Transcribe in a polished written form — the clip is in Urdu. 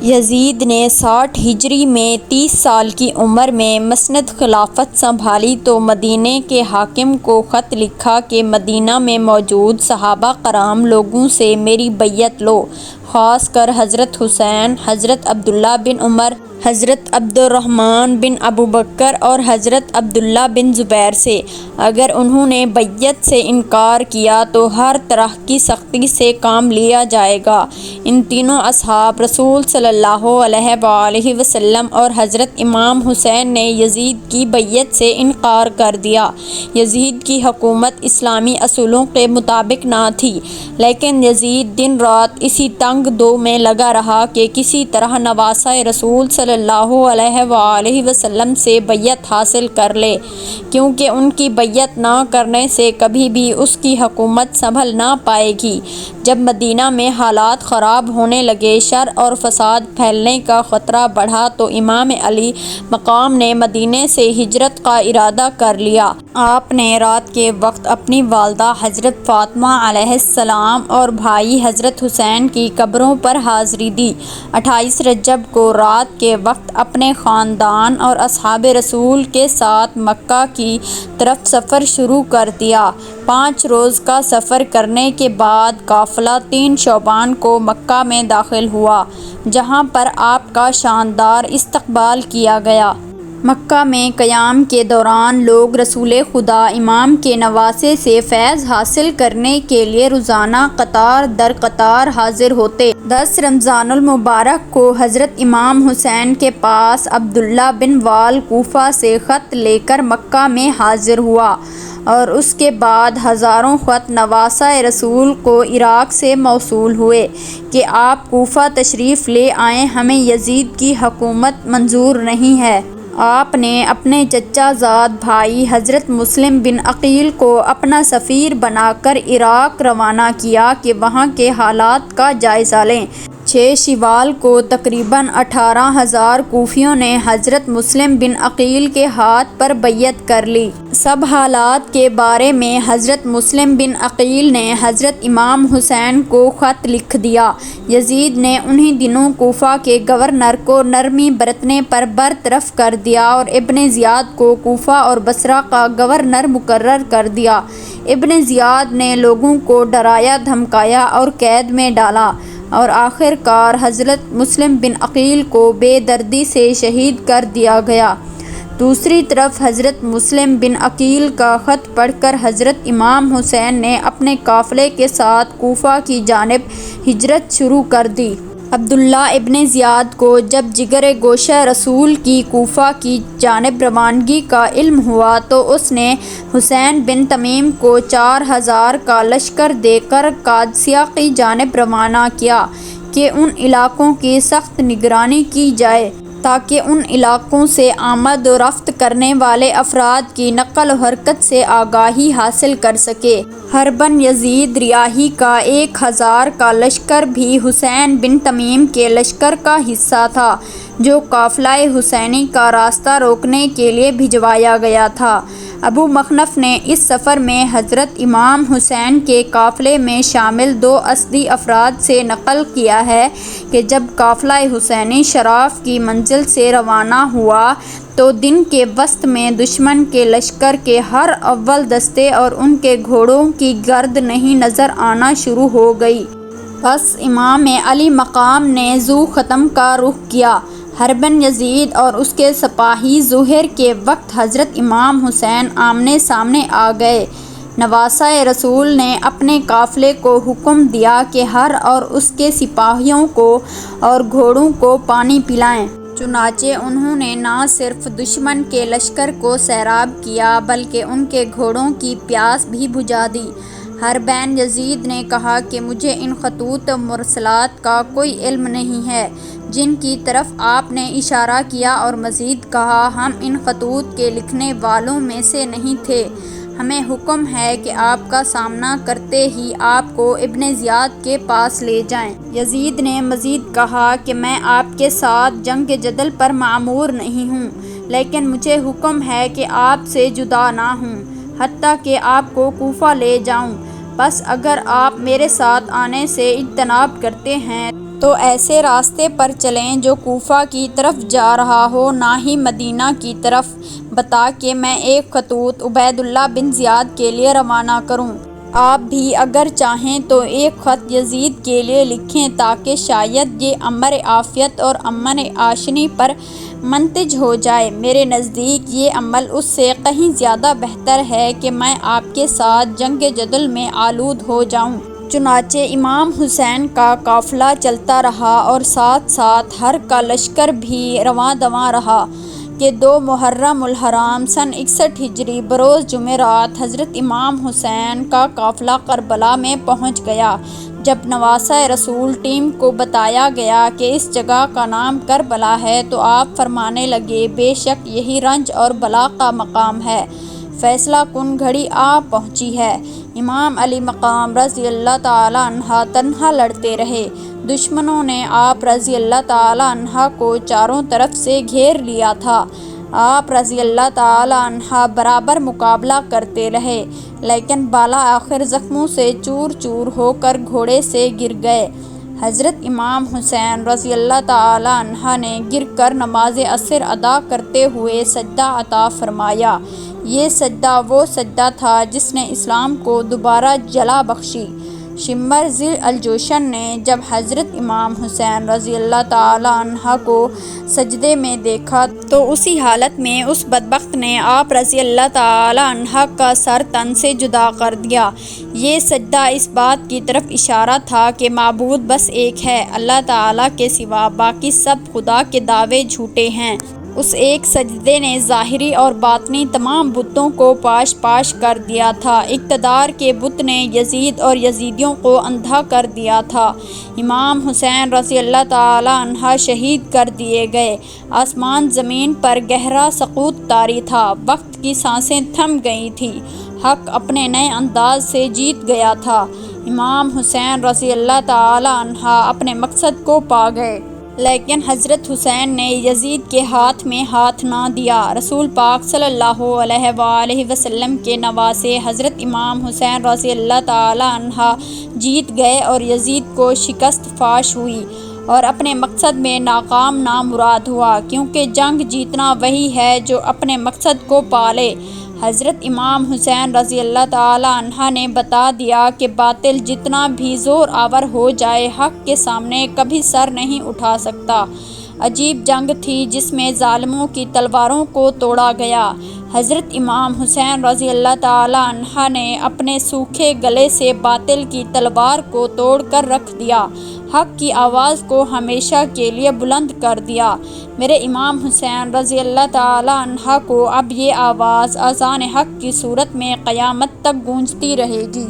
یزید نے 60 ہجری میں 30 سال کی عمر میں مسند خلافت سنبھالی تو مدینے کے حاکم کو خط لکھا کہ مدینہ میں موجود صحابہ کرام لوگوں سے میری بیعت لو، خاص کر حضرت حسین، حضرت عبداللہ بن عمر، حضرت عبد الرحمن بن ابوبکر اور حضرت عبداللہ بن زبیر سے۔ اگر انہوں نے بیعت سے انکار کیا تو ہر طرح کی سختی سے کام لیا جائے گا۔ ان تینوں اصحاب رسول صلی اللہ علیہ وآلہ وسلم اور حضرت امام حسین نے یزید کی بیعت سے انکار کر دیا۔ یزید کی حکومت اسلامی اصولوں کے مطابق نہ تھی، لیکن یزید دن رات اسی تنگ دو میں لگا رہا کہ کسی طرح نواسۂ رسول صلی اللہ علیہ وآلہ وسلم سے بیعت حاصل کر لے، کیونکہ ان کی بیعت نہ کرنے سے کبھی بھی اس کی حکومت سنبھل نہ پائے گی۔ جب مدینہ میں حالات خراب ہونے لگے، شر اور فساد پھیلنے کا خطرہ بڑھا تو امام علی مقام نے مدینے سے ہجرت کا ارادہ کر لیا۔ آپ نے رات کے وقت اپنی والدہ حضرت فاطمہ علیہ السلام اور بھائی حضرت حسین کی قبروں پر حاضری دی۔ 28 رجب کو رات کے وقت اپنے خاندان اور اصحاب رسول کے ساتھ مکہ کی طرف سفر شروع کر دیا۔ 5 روز کا سفر کرنے کے بعد قافلہ 3 شعبان کو مکہ میں داخل ہوا، جہاں پر آپ کا شاندار استقبال کیا گیا۔ مکہ میں قیام کے دوران لوگ رسول خدا امام کے نواسے سے فیض حاصل کرنے کے لیے روزانہ قطار در قطار حاضر ہوتے۔ 10 رمضان المبارک کو حضرت امام حسین کے پاس عبداللہ بن وال کوفہ سے خط لے کر مکہ میں حاضر ہوا، اور اس کے بعد ہزاروں خط نواسۂ رسول کو عراق سے موصول ہوئے کہ آپ کوفہ تشریف لے آئیں، ہمیں یزید کی حکومت منظور نہیں ہے۔ آپ نے اپنے چچا زاد بھائی حضرت مسلم بن عقیل کو اپنا سفیر بنا کر عراق روانہ کیا کہ وہاں کے حالات کا جائزہ لیں۔ 6 شوال کو تقریباً 18,000 کوفیوں نے حضرت مسلم بن عقیل کے ہاتھ پر بیعت کر لی۔ سب حالات کے بارے میں حضرت مسلم بن عقیل نے حضرت امام حسین کو خط لکھ دیا۔ یزید نے انہی دنوں کوفہ کے گورنر کو نرمی برتنے پر برطرف کر دیا اور ابن زیاد کو کوفہ اور بصرہ کا گورنر مقرر کر دیا۔ ابن زیاد نے لوگوں کو ڈرایا دھمکایا اور قید میں ڈالا، اور آخر کار حضرت مسلم بن عقیل کو بے دردی سے شہید کر دیا گیا۔ دوسری طرف حضرت مسلم بن عقیل کا خط پڑھ کر حضرت امام حسین نے اپنے قافلے کے ساتھ کوفہ کی جانب ہجرت شروع کر دی۔ عبداللہ ابن زیاد کو جب جگر گوشہ رسول کی کوفہ کی جانب روانگی کا علم ہوا تو اس نے حسین بن تمیم کو 4,000 کا لشکر دے کر قادسیہ کی جانب روانہ کیا کہ ان علاقوں کی سخت نگرانی کی جائے تاکہ ان علاقوں سے آمد و رفت کرنے والے افراد کی نقل و حرکت سے آگاہی حاصل کر سکے۔ حرباً یزید ریاحی کا 1,000 کا لشکر بھی حسین بن تمیم کے لشکر کا حصہ تھا، جو قافلہ حسینی کا راستہ روکنے کے لیے بھجوایا گیا تھا۔ ابو مخنف نے اس سفر میں حضرت امام حسین کے قافلے میں شامل 2 اسدی افراد سے نقل کیا ہے کہ جب قافلہ حسینی شراف کی منزل سے روانہ ہوا تو دن کے وسط میں دشمن کے لشکر کے ہر اول دستے اور ان کے گھوڑوں کی گرد نہیں نظر آنا شروع ہو گئی۔ بس امام علی مقام نے ذو ختم کا رخ کیا۔ حرباً یزید اور اس کے سپاہی ظہر کے وقت حضرت امام حسین آمنے سامنے آ گئے۔ نواسۂ رسول نے اپنے قافلے کو حکم دیا کہ ہر اور اس کے سپاہیوں کو اور گھوڑوں کو پانی پلائیں۔ چنانچہ انہوں نے نہ صرف دشمن کے لشکر کو سیراب کیا بلکہ ان کے گھوڑوں کی پیاس بھی بجھا دی۔ حرباً یزید نے کہا کہ مجھے ان خطوط مرسلات کا کوئی علم نہیں ہے جن کی طرف آپ نے اشارہ کیا، اور مزید کہا ہم ان خطوط کے لکھنے والوں میں سے نہیں تھے، ہمیں حکم ہے کہ آپ کا سامنا کرتے ہی آپ کو ابن زیاد کے پاس لے جائیں۔ یزید نے مزید کہا کہ میں آپ کے ساتھ جنگ جدل پر مأمور نہیں ہوں، لیکن مجھے حکم ہے کہ آپ سے جدا نہ ہوں حتیٰ کہ آپ کو کوفہ لے جاؤں، بس اگر آپ میرے ساتھ آنے سے اجتناب کرتے ہیں تو ایسے راستے پر چلیں جو کوفہ کی طرف جا رہا ہو، نہ ہی مدینہ کی طرف، بتا کہ میں ایک خطوط عبید اللہ بن زیاد کے لیے روانہ کروں۔ آپ بھی اگر چاہیں تو ایک خط یزید کے لیے لکھیں تاکہ شاید یہ امر عافیت اور امن آشنی پر منتج ہو جائے۔ میرے نزدیک یہ عمل اس سے کہیں زیادہ بہتر ہے کہ میں آپ کے ساتھ جنگ جدل میں آلود ہو جاؤں۔ چنانچہ امام حسین کا قافلہ چلتا رہا اور ساتھ ساتھ ہر کا لشکر بھی رواں دواں رہا کہ 2 محرم الحرام سن 61 ہجری بروز جمعرات حضرت امام حسین کا قافلہ کربلا میں پہنچ گیا۔ جب نواسہ رسول ٹیم کو بتایا گیا کہ اس جگہ کا نام کربلا ہے تو آپ فرمانے لگے، بے شک یہی رنج اور بلا کا مقام ہے، فیصلہ کن گھڑی آ پہنچی ہے۔ امام علی مقام رضی اللہ تعالیٰ عنہ تنہا لڑتے رہے۔ دشمنوں نے آپ رضی اللہ تعالیٰ عنہ کو چاروں طرف سے گھیر لیا تھا۔ آپ رضی اللہ تعالیٰ عنہ برابر مقابلہ کرتے رہے، لیکن بالآخر زخموں سے چور چور ہو کر گھوڑے سے گر گئے۔ حضرت امام حسین رضی اللہ تعالیٰ عنہ نے گر کر نماز عصر ادا کرتے ہوئے سجدہ عطا فرمایا۔ یہ سجدہ وہ سجدہ تھا جس نے اسلام کو دوبارہ جلا بخشی۔ شمر ذی الجوشن نے جب حضرت امام حسین رضی اللہ تعالیٰ عنہ کو سجدے میں دیکھا تو اسی حالت میں اس بدبخت نے آپ رضی اللہ تعالیٰ عنہ کا سر تن سے جدا کر دیا۔ یہ سجدہ اس بات کی طرف اشارہ تھا کہ معبود بس ایک ہے، اللہ تعالیٰ کے سوا باقی سب خدا کے دعوے جھوٹے ہیں۔ اس ایک سجدے نے ظاہری اور باطنی تمام بتوں کو پاش پاش کر دیا تھا۔ اقتدار کے بت نے یزید اور یزیدیوں کو اندھا کر دیا تھا۔ امام حسین رضی اللہ تعالیٰ عنہ شہید کر دیے گئے۔ آسمان زمین پر گہرا سکوت طاری تھا، وقت کی سانسیں تھم گئی تھیں، حق اپنے نئے انداز سے جیت گیا تھا۔ امام حسین رضی اللہ تعالیٰ عنہ اپنے مقصد کو پا گئے، لیکن حضرت حسین نے یزید کے ہاتھ میں ہاتھ نہ دیا۔ رسول پاک صلی اللہ علیہ وآلہ وسلم کے نواسے حضرت امام حسین رضی اللہ تعالیٰ عنہ جیت گئے اور یزید کو شکست فاش ہوئی اور اپنے مقصد میں ناکام نامراد ہوا، کیونکہ جنگ جیتنا وہی ہے جو اپنے مقصد کو پالے۔ حضرت امام حسین رضی اللہ تعالیٰ عنہ نے بتا دیا کہ باطل جتنا بھی زور آور ہو جائے، حق کے سامنے کبھی سر نہیں اٹھا سکتا۔ عجیب جنگ تھی جس میں ظالموں کی تلواروں کو توڑا گیا۔ حضرت امام حسین رضی اللہ تعالیٰ عنہ نے اپنے سوکھے گلے سے باطل کی تلوار کو توڑ کر رکھ دیا، حق کی آواز کو ہمیشہ کے لیے بلند کر دیا۔ میرے امام حسین رضی اللہ تعالیٰ عنہ کو اب یہ آواز اذان حق کی صورت میں قیامت تک گونجتی رہے گی۔